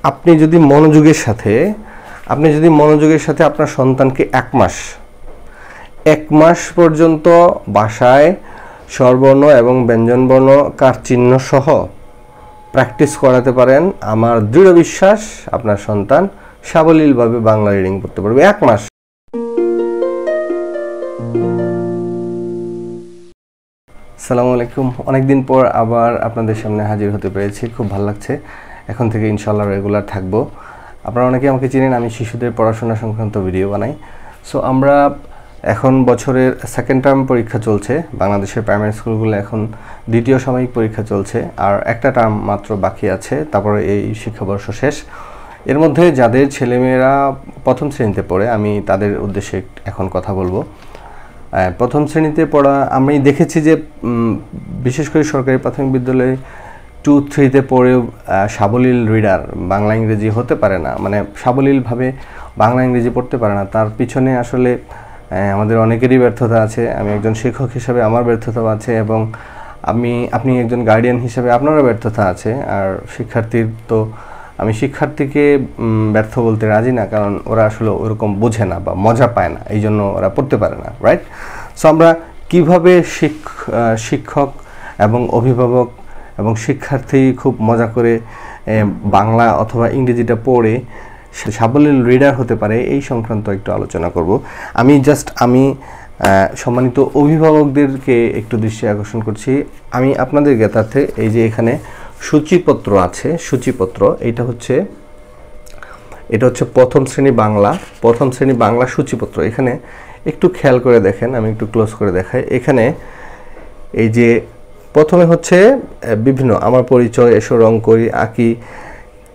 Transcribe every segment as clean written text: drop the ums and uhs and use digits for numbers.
আপনি যদি মনোযোগের সাথে আপনার সন্তানকে এক মাস পর্যন্ত ভাষায় স্বরবর্ণ এবং ব্যঞ্জনবর্ণ কার চিহ্ন সহ প্র্যাকটিস করাতে পারেন, আমার দৃঢ় বিশ্বাস আপনার সন্তান সাবলীলভাবে বাংলা রিডিং পড়তে পারবে 1 মাস। আসসালামু আলাইকুম। অনেকদিন পর আবার আপনাদের সামনে হাজির হতে পেরেছি, খুব ভালো লাগছে। এখন থেকে ইনশাআল্লাহ রেগুলার থাকবো। আপনারা অনেকে আমাকে চিনেন, আমি শিশুদের পড়াশোনা সংক্রান্ত ভিডিও বানাই। সো আমরা এখন বছরের সেকেন্ড টার্ম পরীক্ষা চলছে, বাংলাদেশের প্রাইমারি স্কুলগুলো এখন দ্বিতীয় সাময়িক পরীক্ষা চলছে, আর একটা টার্ম মাত্র বাকি আছে, তারপরে এই শিক্ষাবর্ষ শেষ। এর মধ্যে যাদের ছেলেমেয়েরা প্রথম শ্রেণীতে পড়ে, আমি তাদের উদ্দেশ্যে এখন কথা বলবো। প্রথম শ্রেণীতে পড়া আমি দেখেছি যে বিশেষ করে সরকারি প্রাথমিক বিদ্যালয়ে 2-3তে পড়েও সাবলীল রিডার, বাংলা ইংরেজি হতে পারে না, মানে সাবলীলভাবে বাংলা ইংরেজি পড়তে পারে না। তার পিছনে আসলে আমাদের অনেকেরই ব্যর্থতা আছে। আমি একজন শিক্ষক হিসাবে আমার ব্যর্থতা আছে, এবং আপনি একজন গার্ডিয়ান হিসাবে আপনারও ব্যর্থতা আছে। আর আমি শিক্ষার্থীকে ব্যর্থ বলতে রাজি না, কারণ ওরা আসলে ওরকম বোঝে না বা মজা পায় না, এই জন্য ওরা পড়তে পারে না, রাইট? সো আমরা কীভাবে শিক্ষক এবং অভিভাবক এবং শিক্ষার্থী খুব মজা করে বাংলা অথবা ইংরেজিটা পড়ে সাবলীল রিডার হতে পারে, এই সংক্রান্ত একটু আলোচনা করব। আমি সম্মানিত অভিভাবকদেরকে একটু দৃষ্টি আকর্ষণ করছি। আমি আপনাদের জ্ঞাতার্থে এই যে এখানে সূচিপত্র আছে, সূচিপত্র এটা হচ্ছে প্রথম শ্রেণী বাংলা সূচিপত্র। এখানে একটু খেয়াল করে দেখেন, আমি একটু ক্লোজ করে দেখাই। এখানে এই যে প্রথমে হচ্ছে বিভিন্ন আমার পরিচয়, এসো রং করি, আঁকি,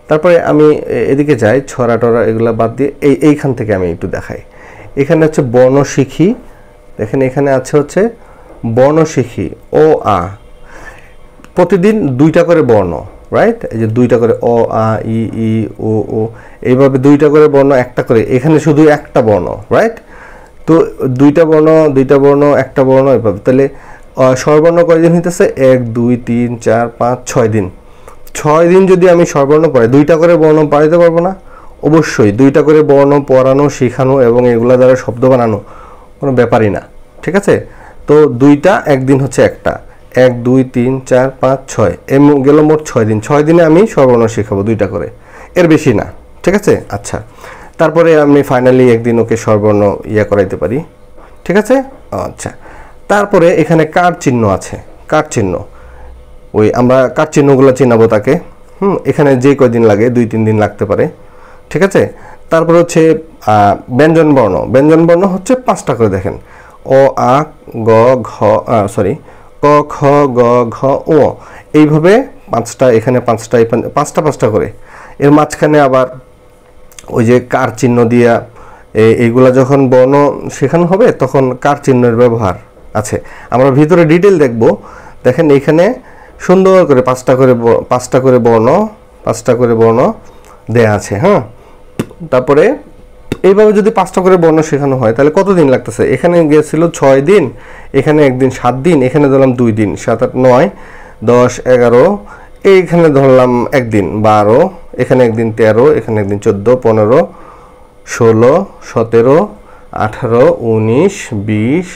তারপরে আমি এদিকে যাই, ছড়া টড়া এগুলো বাদ দিয়ে এইখান থেকে আমি একটু দেখাই। এখানে হচ্ছে বর্ণ শিখি, দেখেন এখানে আছে হচ্ছে বর্ণ শিখি, ও আ, প্রতিদিন 2টা করে বর্ণ, রাইট? এই যে 2টা করে অ আ ই ই ও ও, এইভাবে 2টা করে বর্ণ, একটা করে এখানে শুধু একটা বর্ণ, রাইট? তো 2টা বর্ণ একটা বর্ণ, এভাবে। তাহলে স্বরবর্ণ কয়দিন হইতেছে? 1 2 3 4 5 6 দিন। 6 দিন যদি আমি স্বরবর্ণ পড়াই, 2টা করে বর্ণ পড়াইতে পারবো না? অবশ্যই 2টা করে বর্ণ পড়ানো, শেখানো এবং এগুলা দ্বারা শব্দ বানানো কোনো ব্যাপারই না, ঠিক আছে? তো 2টা, একদিন হচ্ছে একটা, 1 2 3 4 5 6 গেল মোট 6 দিন। 6 দিনে আমি স্বরবর্ণ শেখাবো 2টা করে, এর বেশি না, ঠিক আছে? আচ্ছা, তারপরে আমি ফাইনালি একদিন ওকে স্বরবর্ণ করাইতে পারি, ঠিক আছে? আচ্ছা, তারপরে এখানে কার চিহ্ন আছে, কার চিহ্ন, ওই আমরা কার চিহ্নগুলো চিনাবো তাকে। এখানে যে কয়দিন লাগে, 2-3 দিন লাগতে পারে, ঠিক আছে? তারপর হচ্ছে ব্যঞ্জনবর্ণ হচ্ছে 5টা করে, দেখেন অ আ গ ঘ ক খ গ ঘ ও, এইভাবে 5টা, এখানে 5টা, 5টা করে। এর মাঝখানে আবার ওই যে কার চিহ্ন দিয়া এইগুলা যখন বর্ণ শেখানো হবে তখন কার চিহ্নের ব্যবহার আছে, আমরা ভিতরে ডিটেল দেখব। দেখেন এখানে সুন্দর করে 5টা করে বর্ণ দেয়া আছে। হ্যাঁ, তারপরে এইভাবে যদি 5টা করে বর্ণ শেখানো হয় তাহলে কতদিন লাগতেছে? এখানে গিয়েছিল 6 দিন, এখানে একদিন 7 দিন, এখানে ধরলাম 2 দিন, 7 8 9 10 11, এইখানে ধরলাম একদিন 12, এখানে একদিন 13, এখানে একদিন 14 15 16 17 18 19 20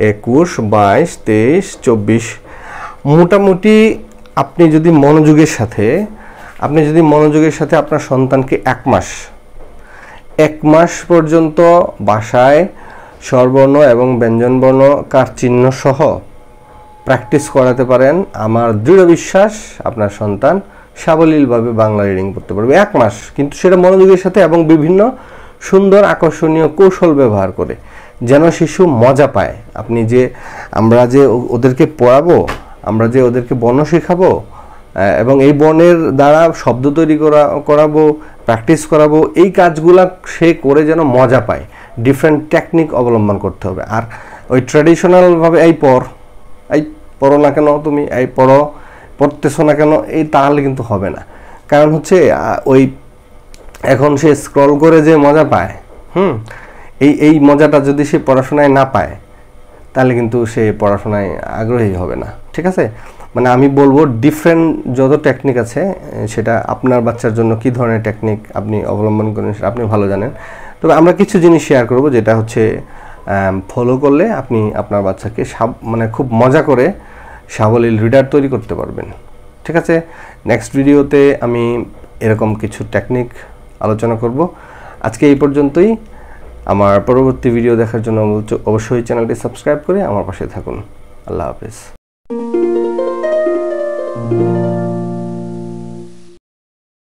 21 22 23 24। মোটামুটি আপনি যদি মনোযোগের সাথে আপনার সন্তানকে 1 মাস পর্যন্ত ভাষায় স্বরবর্ণ এবং ব্যঞ্জনবর্ণ কার চিহ্ন সহ প্র্যাকটিস করাতে পারেন, আমার দৃঢ় বিশ্বাস আপনার সন্তান সাবলীলভাবে বাংলা রিডিং পড়তে পারবে 1 মাস। কিন্তু সেটা মনোযোগের সাথে এবং বিভিন্ন সুন্দর আকর্ষণীয় কৌশল ব্যবহার করে, যেন শিশু মজা পায়। আমরা যে ওদেরকে পড়াবো, আমরা যে ওদেরকে বর্ণ শেখাবো এবং এই বর্ণের দ্বারা শব্দ তৈরি করাবো, প্র্যাকটিস করাবো, এই কাজগুলা সে করে যেন মজা পায়। ডিফারেন্ট টেকনিক অবলম্বন করতে হবে। আর ওই ট্র্যাডিশনালভাবে এই পড়ো না কেন, তুমি পড়তেছো না কেন, তাহলে কিন্তু হবে না। কারণ হচ্ছে ওই এখন সে স্ক্রল করে যে মজা পায়, এই মজাটা যদি সে পড়াশোনায় না পায় তাহলে কিন্তু সে পড়াশোনায় আগ্রহী হবে না, ঠিক আছে? মানে আমি বলবো ডিফারেন্ট যত টেকনিক আছে সেটা আপনার বাচ্চার জন্য কি ধরনের টেকনিক আপনি অবলম্বন করেন সেটা আপনি ভালো জানেন। তবে আমরা কিছু জিনিস শেয়ার করব যেটা হচ্ছে ফলো করলে আপনি আপনার বাচ্চাকে মানে খুব মজা করে সাবলীল রিডার তৈরি করতে পারবেন। ঠিক আছে, নেক্সট ভিডিওতে আমি এরকম কিছু টেকনিক আলোচনা করব। আজকে এই পর্যন্তই। আমার পরবর্তী ভিডিও দেখার জন্য অবশ্যই চ্যানেলটি সাবস্ক্রাইব করে আমার পাশে থাকুন। আল্লাহ হাফেজ।